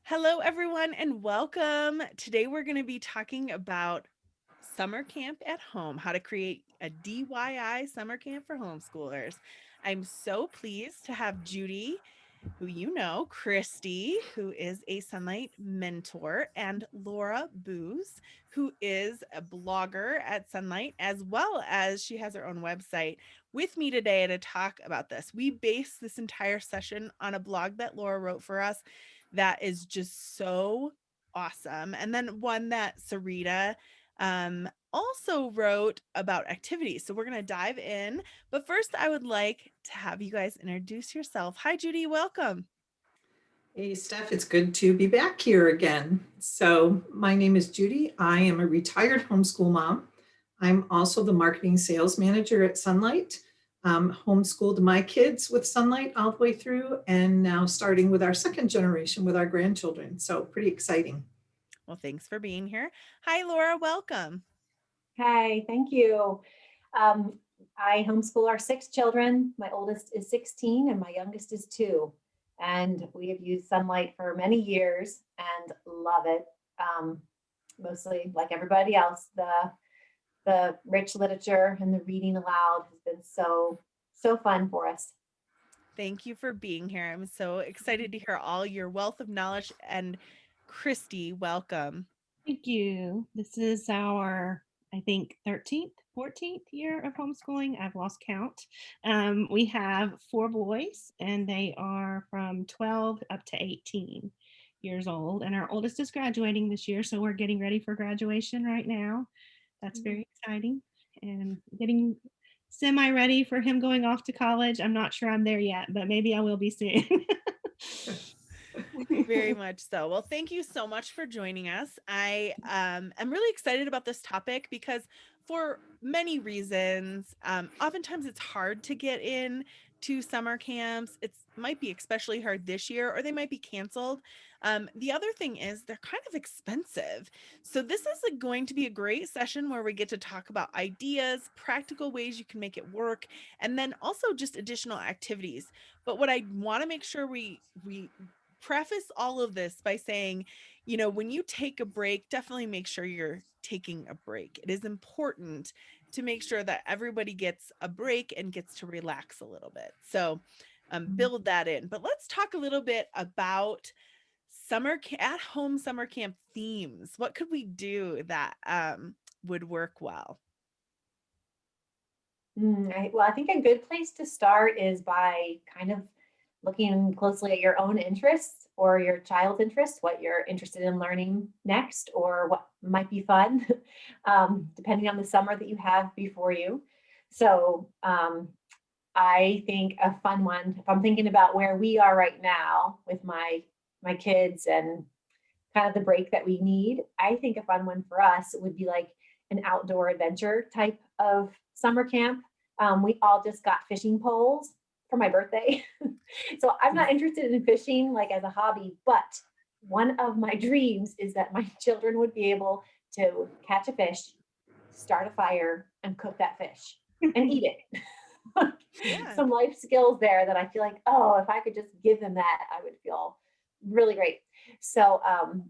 Hello, everyone, and welcome. Today, we're going to be talking about summer camp at home, how to create a DIY summer camp for homeschoolers. I'm so pleased to have Judy, who you know, Christy, who is a Sonlight mentor, and Laura Booz, who is a blogger at Sonlight, as well as she has her own website, with me today to talk about this. We base this entire session on a blog that Laura wrote for us that is just so awesome. And then one that Sarita also wrote about activities. So we're going to dive in. But first, I would like to have you guys introduce yourself. Hi, Judy. Welcome. Hey, Steph, it's good to be back here again. So, my name is Judy. I am a retired homeschool mom. I'm also the marketing sales manager at Sonlight. Homeschooled my kids with Sonlight all the way through, and now starting with our second generation with our grandchildren. So, pretty exciting. Well, thanks for being here. Hi, Laura. Welcome. Hi, thank you. Um, I homeschool our 6 children. My oldest is 16 and my youngest is 2. And we have used Sonlight for many years and love it. Um, Mostly like everybody else, the rich literature and the reading aloud has been so fun for us. Thank you for being here. I'm so excited to hear all your wealth of knowledge. And Christy, welcome. Thank you. This is our, I think, 13th, 14th year of homeschooling. I've lost count. We have 4 boys, and they are from 12 up to 18 years old. And our oldest is graduating this year, so we're getting ready for graduation right now. That's very exciting. And getting semi ready for him going off to college. I'm not sure I'm there yet, but maybe I will be soon. Very much so. Well, thank you so much for joining us. I am really excited about this topic because for many reasons, oftentimes it's hard to get in to summer camps. It might be especially hard this year, or they might be canceled. The other thing is they're kind of expensive. So this is going to be a great session where we get to talk about ideas, practical ways you can make it work, and then also just additional activities. But what I want to make sure we preface all of this by saying, when you take a break, definitely make sure you're taking a break. It is important to make sure that everybody gets a break and gets to relax a little bit. So build that in. But let's talk a little bit about at home summer camp themes. What could we do that would work well? Well, I think a good place to start is by kind of looking closely at your own interests or your child's interests, what you're interested in learning next, or what might be fun, depending on the summer that you have before you. So I think a fun one, if I'm thinking about where we are right now with my kids and kind of the break that we need, I think a fun one for us would be like an outdoor adventure type of summer camp. We all just got fishing poles for my birthday. So I'm not interested in fishing like as a hobby, but one of my dreams is that my children would be able to catch a fish, start a fire, and cook that fish and eat it. Yeah. Some life skills there that I feel like, oh, if I could just give them that, I would feel really great. So I'm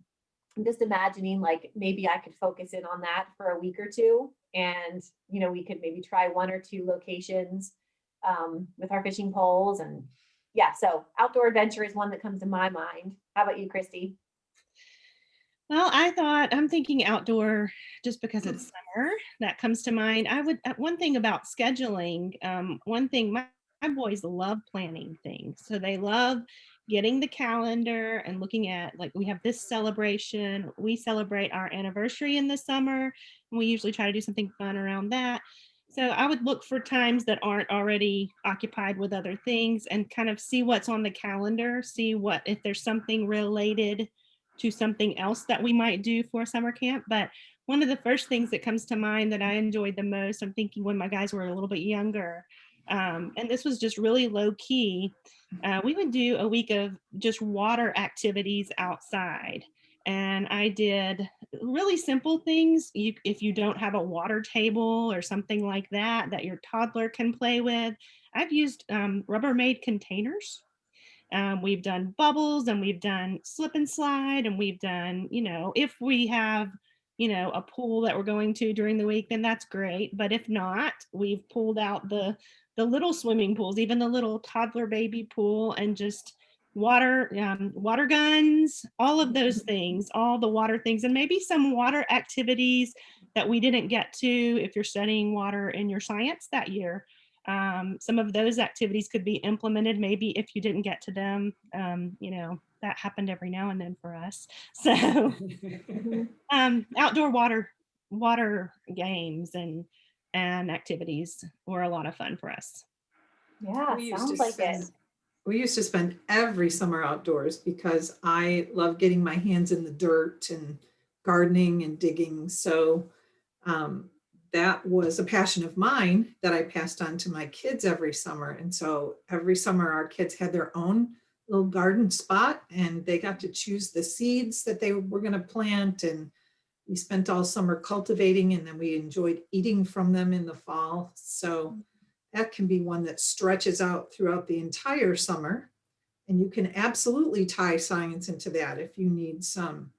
just imagining like maybe I could focus in on that for a week or two. And, we could maybe try 1 or 2 locations with our fishing poles. And yeah, so outdoor adventure is one that comes to my mind. How about you, Christy? Well, I'm thinking outdoor just because it's summer. That comes to mind. One thing about scheduling, one thing my boys love planning things. So they love getting the calendar and looking at, like, we have this celebration. We celebrate our anniversary in the summer, and we usually try to do something fun around that. So I would look for times that aren't already occupied with other things and kind of see what's on the calendar, see if there's something related to something else that we might do for summer camp. But one of the first things that comes to mind that I enjoyed the most, I'm thinking when my guys were a little bit younger, and this was just really low key, we would do a week of just water activities outside. And I did really simple things. If you don't have a water table or something like that, that your toddler can play with, I've used Rubbermaid containers. We've done bubbles and we've done slip and slide, and we've done, if we have, a pool that we're going to during the week, then that's great. But if not, we've pulled out the little swimming pools, even the little toddler baby pool, and just water guns, all of those things, all the water things, and maybe some water activities that we didn't get to if you're studying water in your science that year. Some of those activities could be implemented maybe if you didn't get to them. That happened every now and then for us. So outdoor water games and activities were a lot of fun for us. Yeah, sounds like it. We used to spend every summer outdoors because I love getting my hands in the dirt and gardening and digging. So that was a passion of mine that I passed on to my kids every summer. And so every summer our kids had their own little garden spot and they got to choose the seeds that they were going to plant. And we spent all summer cultivating, and then we enjoyed eating from them in the fall. So that can be one that stretches out throughout the entire summer. And you can absolutely tie science into that if you need some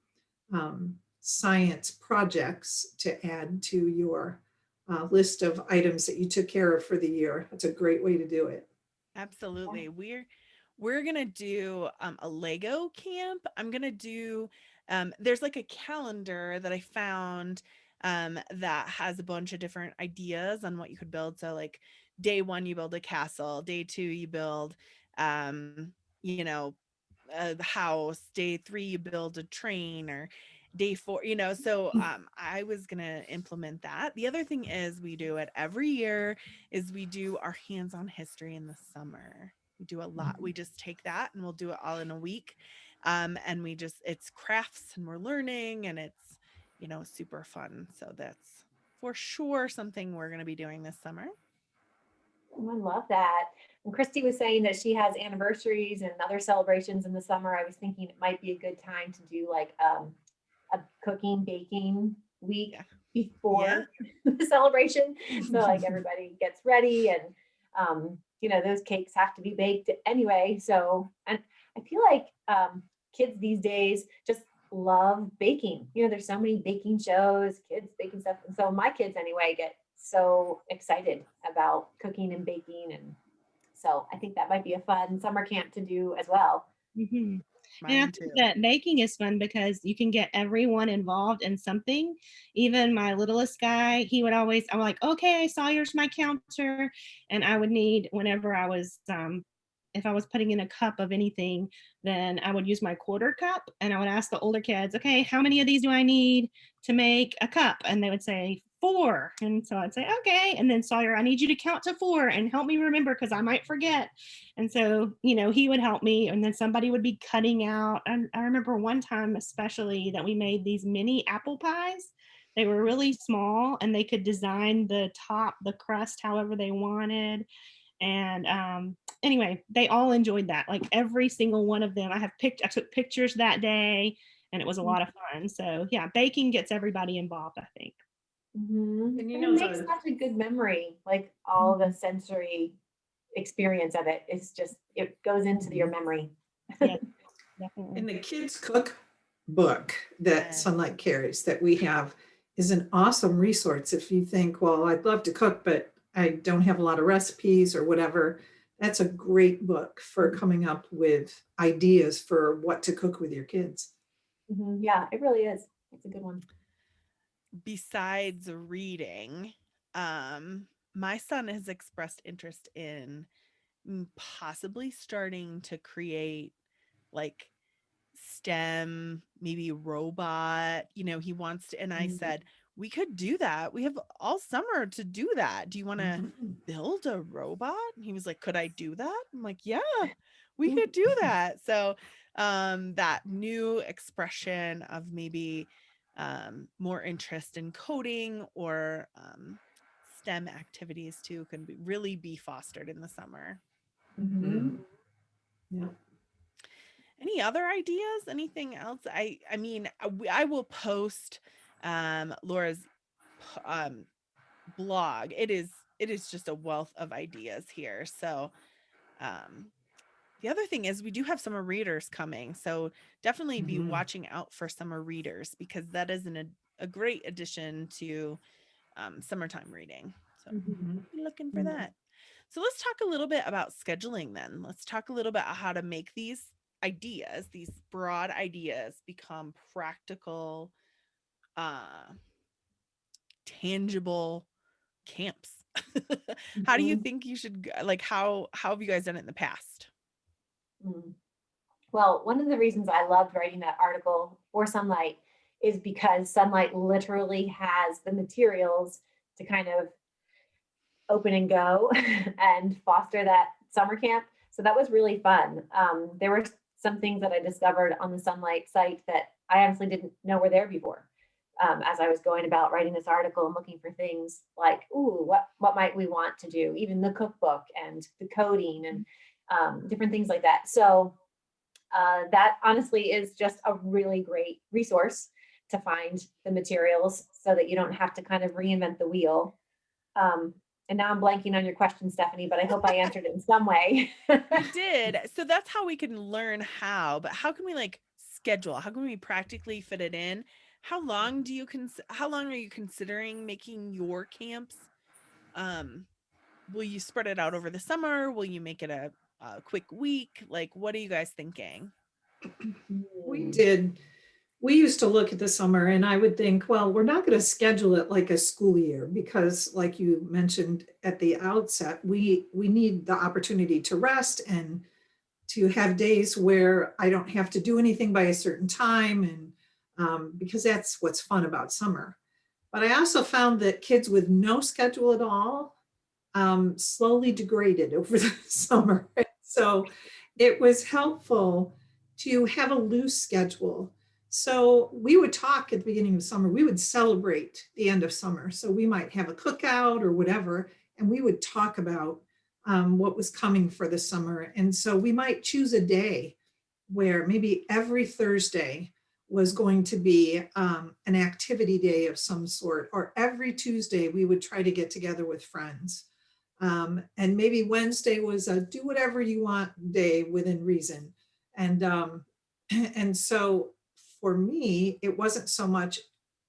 science projects to add to your list of items that you took care of for the year. That's a great way to do it. Absolutely. We're gonna do a Lego camp. I'm gonna do there's like a calendar that I found that has a bunch of different ideas on what you could build. So like day one, you build a castle, day two, you build you know, the house, day three, you build a train, or day four, so I was gonna implement that. The other thing is we do it every year is we do our hands-on history in the summer. We do a lot. We just take that and we'll do it all in a week. And it's crafts and we're learning, and it's, super fun. So that's for sure something we're going to be doing this summer. Oh, I love that. When Christy was saying that she has anniversaries and other celebrations in the summer, I was thinking it might be a good time to do like a cooking, baking week Yeah. before the celebration. So like everybody gets ready, and those cakes have to be baked anyway. So, and I feel like kids these days just love baking. There's so many baking shows, kids baking stuff. And so my kids anyway get so excited about cooking and baking. And so I think that might be a fun summer camp to do as well. Mm-hmm. And I Mine think too. that baking is fun because you can get everyone involved in something. Even my littlest guy, I'm like, okay, Sawyer's my counter. And I would need, whenever I was, if I was putting in a cup of anything, then I would use my quarter cup and I would ask the older kids, okay, how many of these do I need to make a cup? And they would say 4. And so I'd say, okay. And then Sawyer, I need you to count to 4 and help me remember because I might forget. And so, he would help me, and then somebody would be cutting out. And I remember one time especially that we made these mini apple pies. They were really small and they could design the top, the crust, however they wanted. And anyway, they all enjoyed that. Like every single one of them. I took pictures that day, and it was a lot of fun. So yeah, baking gets everybody involved, I think. Mm-hmm. And And it makes such a good memory, like all the sensory experience of it. It goes into your memory. Yeah, definitely. And the kids cook book that Yes. Sonlight carries that we have is an awesome resource. If you think, well, I'd love to cook, but I don't have a lot of recipes or whatever, that's a great book for coming up with ideas for what to cook with your kids. Mm-hmm. Yeah, it really is. It's a good one. Besides reading, my son has expressed interest in possibly starting to create like STEM, maybe robot, he wants to. And I said, we could do that. We have all summer to do that. Do you want to build a robot? And he was like, could I do that? I'm like, yeah, we could do that. So that new expression of maybe more interest in coding or STEM activities too can really be fostered in the summer. Mm-hmm. Yeah. Any other ideas? Anything else? I mean, I will post Laura's blog. It is just a wealth of ideas here. So the other thing is we do have summer readers coming. So definitely be Mhm. watching out for summer readers, because that is a great addition to summertime reading. So Mhm. be looking for Mhm. that. So let's talk a little bit about scheduling then. Let's talk a little bit about how to make these ideas, these broad ideas, become practical, uh, tangible camps. How do you Mhm. think you should like how have you guys done it in the past? Mm. Well, one of the reasons I loved writing that article for Sunlight is because Sunlight literally has the materials to kind of open and go and foster that summer camp. So that was really fun. There were some things that I discovered on the Sunlight site that I honestly didn't know were there before. As I was going about writing this article and looking for things like, ooh, what might we want to do? Even the cookbook and the coding and different things like that. So that honestly is just a really great resource to find the materials so that you don't have to kind of reinvent the wheel. Um, and now I'm blanking on your question, Stephanie, but I hope I answered it in some way. You did. So that's how we can learn how, but how can we like schedule? How can we practically fit it in? How long are you considering making your camps? Um, will you spread it out over the summer? Will you make it a quick week? Like, what are you guys thinking? We Hmm. did. We used to look at the summer and I would think, well, we're not going to schedule it like a school year because like you mentioned at the outset, we need the opportunity to rest and to have days where I don't have to do anything by a certain time. And because that's what's fun about summer. But I also found that kids with no schedule at all slowly degraded over the summer. So it was helpful to have a loose schedule. So we would talk at the beginning of summer, we would celebrate the end of summer. So we might have a cookout or whatever, and we would talk about what was coming for the summer. And so we might choose a day where maybe every Thursday was going to be an activity day of some sort, or every Tuesday we would try to get together with friends. And maybe Wednesday was a do whatever you want day within reason. And and so for me, it wasn't so much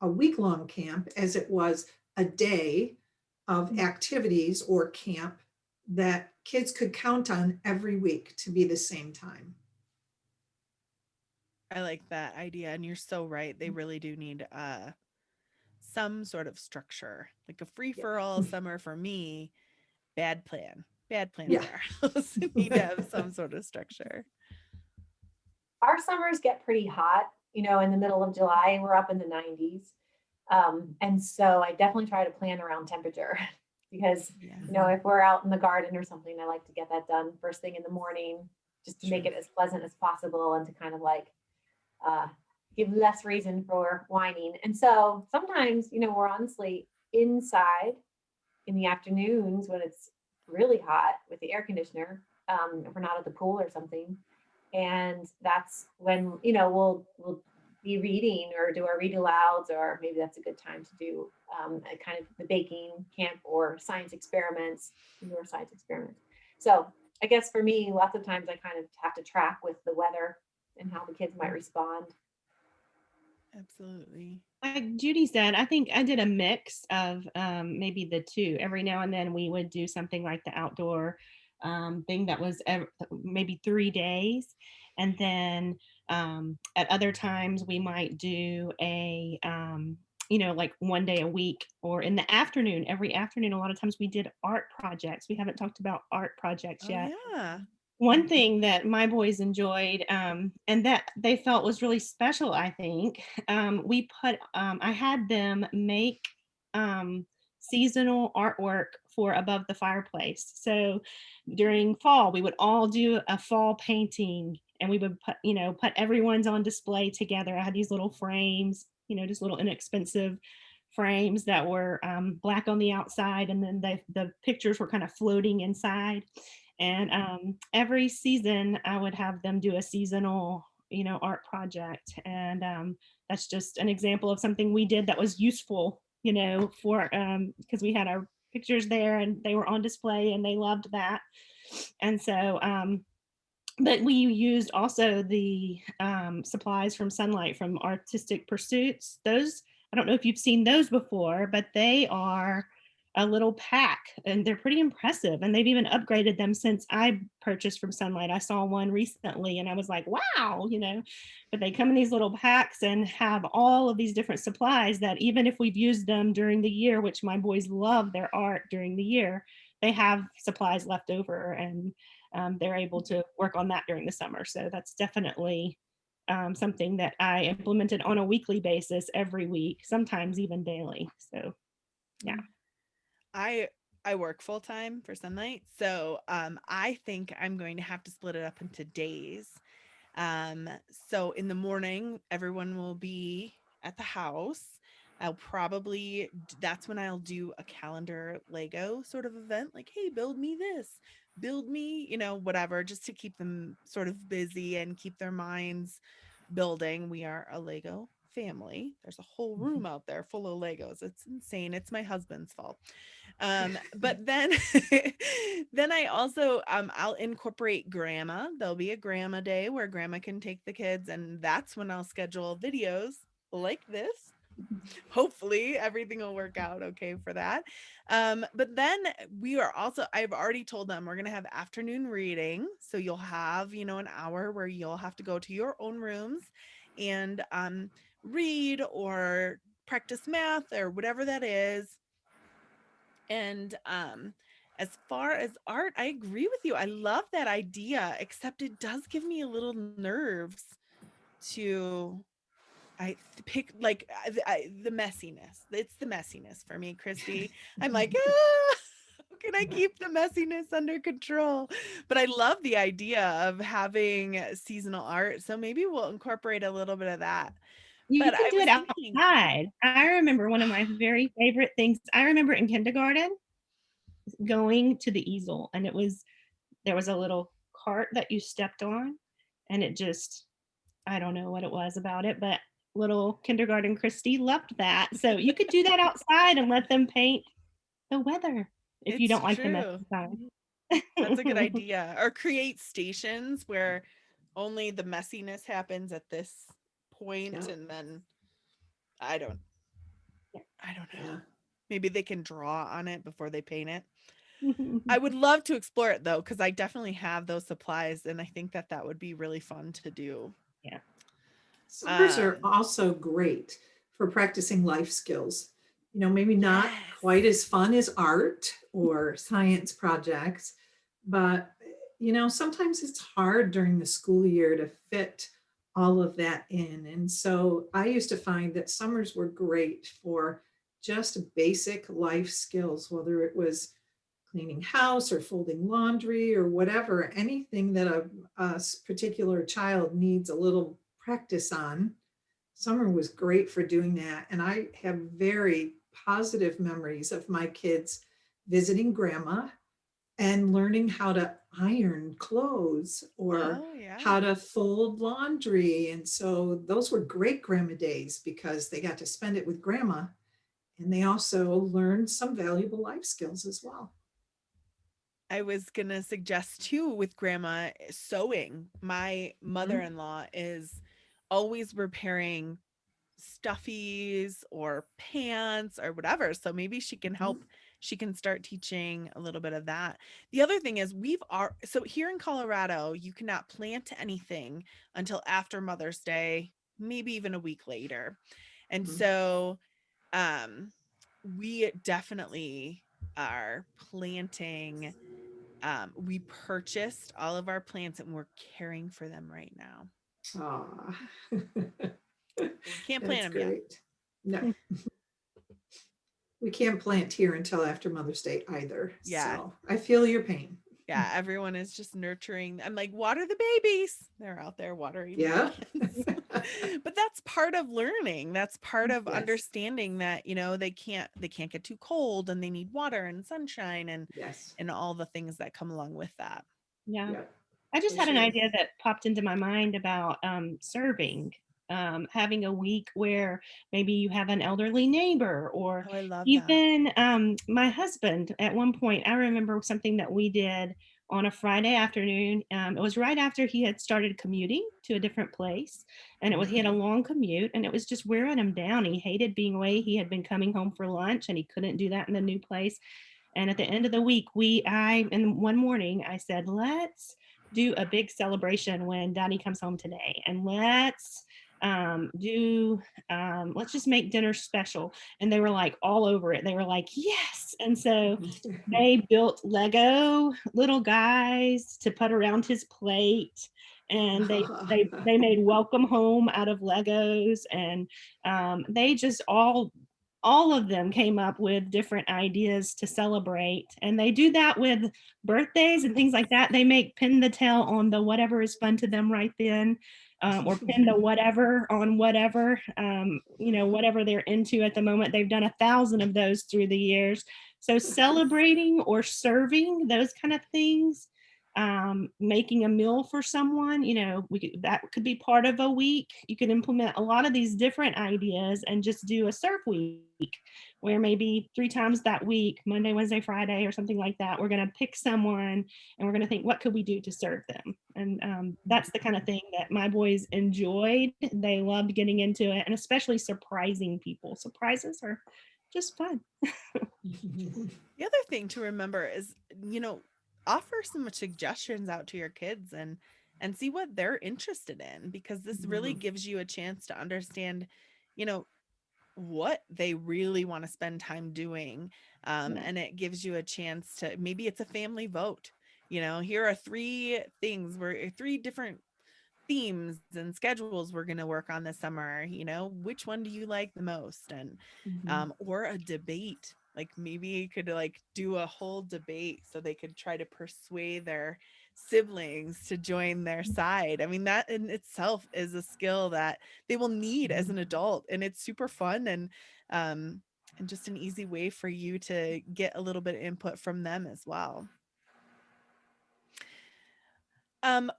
a week-long camp as it was a day of activities or camp that kids could count on every week to be the same time. I like that idea, and you're so right. They really do need some sort of structure. Like a free Yeah. for all summer for me, bad plan. Bad plan Yeah. in our house. Need to have some sort of structure. Our summers get pretty hot, in the middle of July, and we're up in the 90s. And so I definitely try to plan around temperature because, Yeah. if we're out in the garden or something, I like to get that done first thing in the morning just to make Sure. it as pleasant as possible and to kind of like uh, give less reason for whining. And so sometimes, we're honestly inside in the afternoons when it's really hot with the air conditioner, if we're not at the pool or something. And that's when, we'll be reading or do our read alouds, or maybe that's a good time to do a kind of the baking camp or science experiments, indoor science experiments. So I guess for me, lots of times I kind of have to track with the weather and how the kids might respond. Absolutely. Like Judy said, I think I did a mix of maybe the two. Every now and then we would do something like the outdoor thing that was maybe 3 days. And then at other times we might do like 1 day a week, or in the afternoon, every afternoon. A lot of times we did art projects. We haven't talked about art projects Oh yet. yeah. One thing that my boys enjoyed, and that they felt was really special, I think, I had them make seasonal artwork for above the fireplace. So during fall, we would all do a fall painting, and we would put everyone's on display together. I had these little frames, just little inexpensive frames that were black on the outside, and then the pictures were kind of floating inside. And every season, I would have them do a seasonal, art project. And that's just an example of something we did that was useful, for because we had our pictures there and they were on display and they loved that. And so but we used also the supplies from Sonlight from Artistic Pursuits. Those, I don't know if you've seen those before, but they are a little pack and they're pretty impressive. And they've even upgraded them since I purchased from Sonlight. I saw one recently and I was like, wow, but they come in these little packs and have all of these different supplies that even if we've used them during the year, which my boys love their art during the year, they have supplies left over, and they're able to work on that during the summer. So that's definitely something that I implemented on a weekly basis every week, sometimes even daily. So yeah. I work full time for Sunlight, so I think I'm going to have to split it up into days. So in the morning, everyone will be at the house. That's when I'll do a calendar Lego sort of event, like, hey, build me this, build me, whatever, just to keep them sort of busy and keep their minds building. We are a Lego family. There's a whole room out there full of Legos. It's insane. It's my husband's fault. But then then I also I'll incorporate grandma. There'll be a grandma day where grandma can take the kids, and that's when I'll schedule videos like this. Hopefully everything will work out okay for that. But then I've already told them we're going to have afternoon reading. So you'll have, an hour where you'll have to go to your own rooms and read or practice math or whatever that is. And as far as art, I agree with you. I love that idea, except it does give me a little nerves to the messiness. It's the messiness for me, Christy. I'm like, how can I keep the messiness under control? But I love the idea of having seasonal art. So maybe we'll incorporate a little bit of that. You But can I do was it thinking, outside. I remember one of my very favorite things. I remember in kindergarten going to the easel, and there was a little cart that you stepped on, and it just, I don't know what it was about it, but little kindergarten Christy loved that. So you could do that outside and let them paint the weather if you it's don't like the true. messy side. That's a good idea. Or create stations where only the messiness happens at this point, Yeah. and then I don't I don't know. Yeah. Maybe they can draw on it before they paint it. I would love to explore it though, because I definitely have those supplies, and I think that would be really fun to do. Yeah. Summers are Um, also great for practicing life skills. Maybe not yes. quite as fun as art or science projects, but sometimes it's hard during the school year to fit all of that in. And so I used to find that summers were great for just basic life skills, whether it was cleaning house or folding laundry or whatever, anything that a particular child needs a little practice on. Summer was great for doing that. And I have very positive memories of my kids visiting grandma and learning how to iron clothes or Oh yeah. how to fold laundry. And so those were great grandma days because they got to spend it with grandma, and they also learned some valuable life skills as well. I was gonna suggest too with grandma sewing. My Mhm. mother-in-law is always repairing stuffies or pants or whatever. So maybe she can Mhm. help. She can start teaching a little bit of that. The other thing is so here in Colorado, you cannot plant anything until after Mother's Day, maybe even a week later. And Mhm. so we definitely are planting. We purchased all of our plants and we're caring for them right now. Aw. We can't plant That's them yet. great. No, we can't plant here until after Mother's Day either. Yeah. So I feel your pain. Yeah, everyone is just nurturing. I'm like, water the babies. They're out there watering the Yeah. plants. But that's part of learning. That's part of Yes. understanding that, they can't get too cold and they need water and sunshine Yes. and all the things that come along with that. Yeah. Yep. I just For had an sure. idea that popped into my mind about serving, having a week where maybe you have an elderly neighbor, or Oh, I love that. even my husband. At one point, I remember something that we did on a Friday afternoon. It was right after he had started commuting to a different place, and he had a long commute, and it was just wearing him down. He hated being away. He had been coming home for lunch, and he couldn't do that in the new place. And at the end of the week, and one morning I said, let's do a big celebration when Daddy comes home today, and let's just make dinner special. And they were like all over it. They were like, yes. And so they built Lego little guys to put around his plate, and they made welcome home out of Legos, and they just all of them came up with different ideas to celebrate. And they do that with birthdays and things like that. They make pin the tail on the whatever is fun to them right then, or pin the whatever on whatever, whatever they're into at the moment. They've done 1,000 of those through the years. So celebrating or serving, those kind of things, making a meal for someone, that could be part of a week. You could implement a lot of these different ideas and just do a serve week, where maybe 3 times that week, Monday, Wednesday, Friday, or something like that, we're going to pick someone and we're going to think, what could we do to serve them? And that's the kind of thing that my boys enjoyed. They loved getting into it, and especially surprising people. Surprises are just fun. The other thing to remember is, offer some suggestions out to your kids and see what they're interested in, because this really gives you a chance to understand, what they really want to spend time doing. And it gives you a chance to, maybe it's a family vote. Here are 3 things, 3 different themes and schedules we're going to work on this summer. Which one do you like the most? And or a debate, like maybe you could like do a whole debate so they could try to persuade their siblings to join their side. I mean, that in itself is a skill that they will need as an adult, and it's super fun, and just an easy way for you to get a little bit of input from them as well.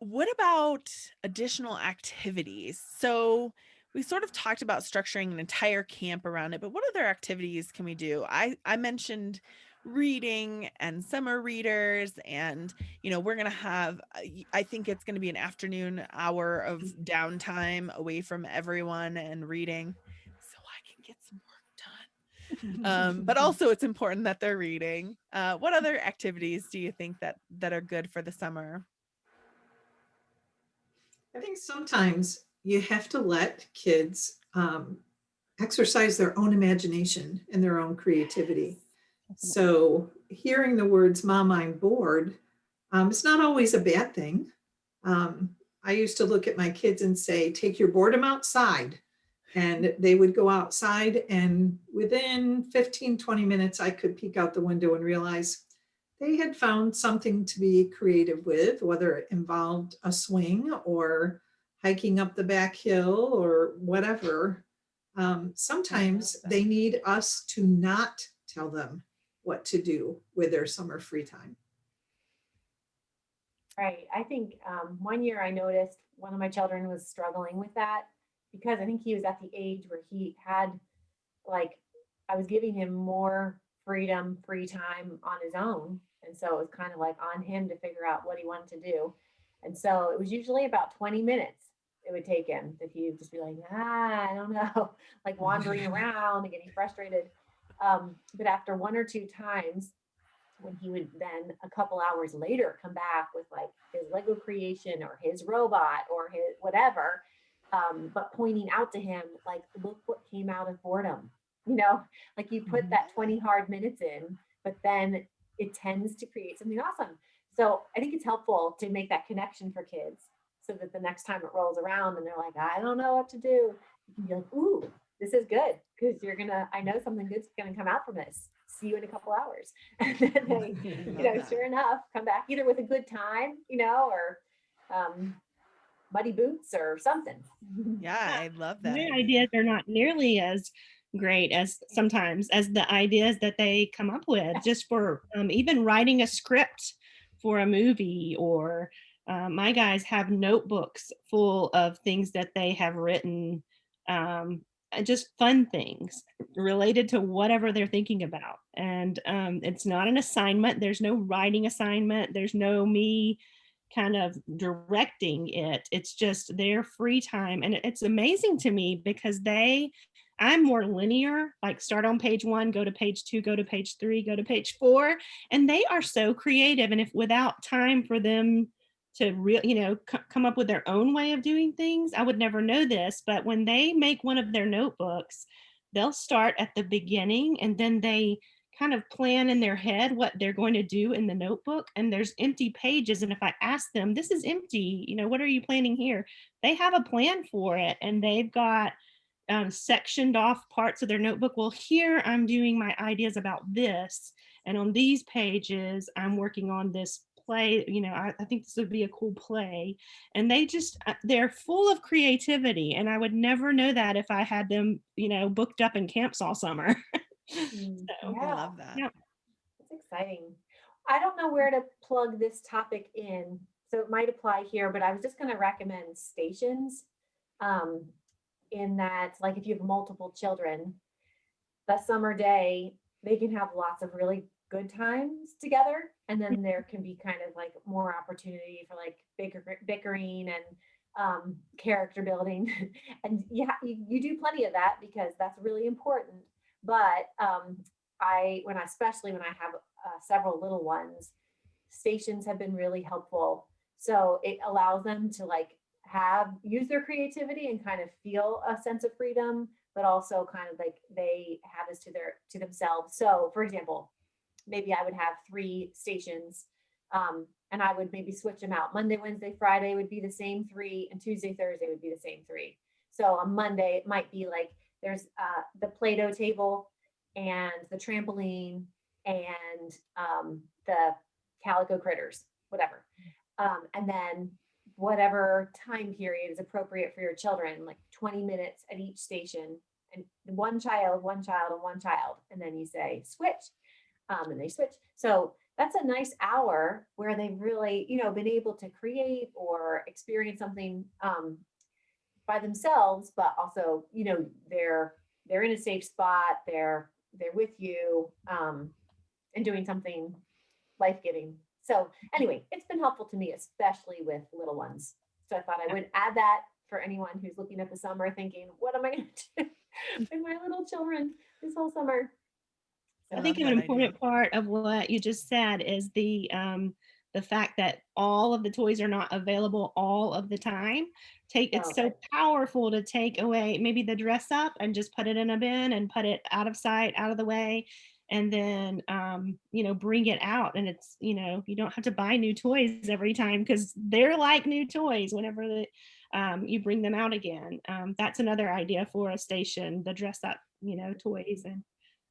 What about additional activities? So we sort of talked about structuring an entire camp around it, but what other activities can we do? I mentioned reading and summer readers, and we're going to have, I think it's going to be an afternoon hour of downtime away from everyone and reading so I can get some work done. But also it's important that they're reading. What other activities do you think that are good for the summer? I think sometimes you have to let kids exercise their own imagination and their own creativity. So hearing the words, Mom, I'm bored, it's not always a bad thing. I used to look at my kids and say, take your boredom outside. And they would go outside, and within 15, 20 minutes, I could peek out the window and realize they had found something to be creative with, whether it involved a swing or hiking up the back hill or whatever. Sometimes they need us to not tell them what to do with their summer free time. Right. I think one year I noticed one of my children was struggling with that, because I think he was at the age where he had, like, I was giving him more freedom, free time on his own. And so it was kind of like on him to figure out what he wanted to do. And so it was usually about 20 minutes it would take him that he would just be like, I don't know, like wandering around and getting frustrated. But after 1 or 2 times, when he would then a couple hours later come back with like his Lego creation or his robot or his whatever, but pointing out to him, like, look what came out of boredom, like you put that 20 hard minutes in, but then it tends to create something awesome. So I think it's helpful to make that connection for kids, so that the next time it rolls around and they're like, I don't know what to do, you can be like, ooh, this is good, because I know something good's gonna come out from this. See you in a couple hours. And then they, sure enough, come back either with a good time, or muddy boots or something. Yeah, I love that My idea. ideas are not nearly as great as sometimes as the ideas that they come up with, just for even writing a script for a movie, or my guys have notebooks full of things that they have written just fun things related to whatever they're thinking about. And it's not an assignment. There's no writing assignment. There's no me kind of directing it. It's just their free time. And it's amazing to me because I'm more linear, like start on page 1, go to page 2, go to page 3, go to page 4. And they are so creative. And if without time for them to come up with their own way of doing things, I would never know this. But when they make one of their notebooks, they'll start at the beginning and then they kind of plan in their head what they're going to do in the notebook. And there's empty pages. And if I ask them, this is empty, what are you planning here? They have a plan for it. And they've got sectioned off parts of their notebook. Well, here I'm doing my ideas about this. And on these pages, I'm working on this play. I think this would be a cool play. And they're full of creativity. And I would never know that if I had them, booked up in camps all summer. So, I love that. yeah. That's exciting. I don't know where to plug this topic in, so it might apply here, but I was just going to recommend stations. In that, like if you have multiple children, that summer day, they can have lots of really good times together. And then there can be kind of like more opportunity for like bickering and character building. And yeah, you do plenty of that because that's really important. But especially when I have several little ones, stations have been really helpful. So it allows them to like use their creativity and kind of feel a sense of freedom, but also kind of like they have this to themselves. So for example, maybe I would have 3 stations, and I would maybe switch them out. Monday, Wednesday, Friday would be the same 3, and Tuesday, Thursday would be the same 3. So on Monday, it might be like there's the Play-Doh table and the trampoline and the calico critters, whatever. And then whatever time period is appropriate for your children, like 20 minutes at each station, and one child, and one child. And then you say, switch, and they switch. So that's a nice hour where they've really, been able to create or experience something by themselves, but also, they're in a safe spot. They're with you and doing something life-giving. So anyway, it's been helpful to me, especially with little ones. So I thought I would add that for anyone who's looking at the summer thinking, what am I going to do with my little children this whole summer? I think an important part of what you just said is the fact that all of the toys are not available all of the time. It's so powerful to take away maybe the dress up and just put it in a bin and put it out of sight, out of the way. And then, bring it out. And it's, you don't have to buy new toys every time because they're like new toys whenever you bring them out again. That's another idea for a station, the dress up, toys.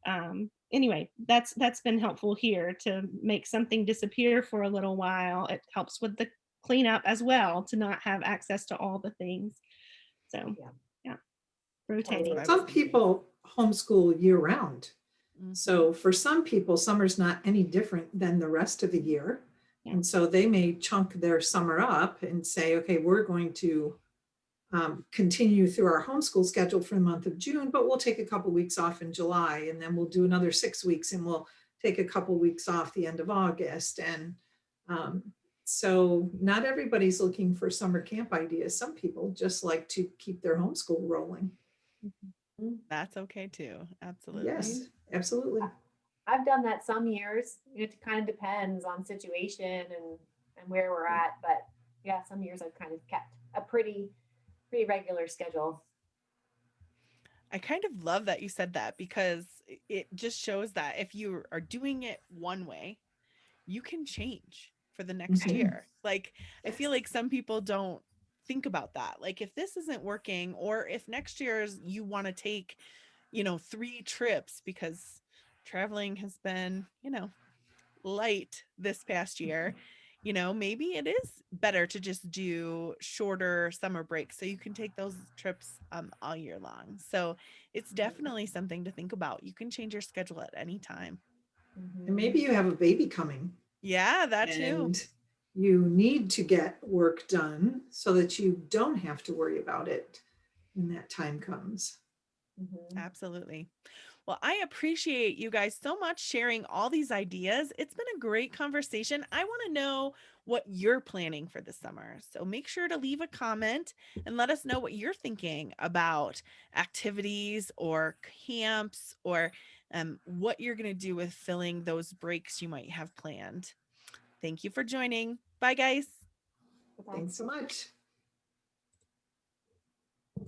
And anyway, that's been helpful here to make something disappear for a little while. It helps with the cleanup as well to not have access to all the things. So yeah. Rotating. Some people homeschool year round. So for some people, summer's not any different than the rest of the year. And so they may chunk their summer up and say, okay, we're going to continue through our homeschool schedule for the month of June, but we'll take a couple weeks off in July, and then we'll do another 6 weeks, and we'll take a couple weeks off the end of August. And so not everybody's looking for summer camp ideas. Some people just like to keep their homeschool rolling. That's okay too. Absolutely. Yes, absolutely. I've done that some years. It kind of depends on situation and where we're at. But yeah, some years I've kind of kept a pretty regular schedule. I kind of love that you said that because it just shows that if you are doing it one way, you can change for the next year. Like, I feel like some people don't think about that. Like if this isn't working, or if next year's you want to take, 3 trips because traveling has been, light this past year, maybe it is better to just do shorter summer breaks so you can take those trips all year long. So it's definitely something to think about. You can change your schedule at any time. And maybe you have a baby coming. Yeah, that too. And you need to get work done so that you don't have to worry about it when that time comes. Mhm. Absolutely. Well, I appreciate you guys so much sharing all these ideas. It's been a great conversation. I want to know what you're planning for the summer. So make sure to leave a comment and let us know what you're thinking about activities or camps or what you're going to do with filling those breaks you might have planned. Thank you for joining. Bye, guys. Bye-bye. Thanks so much.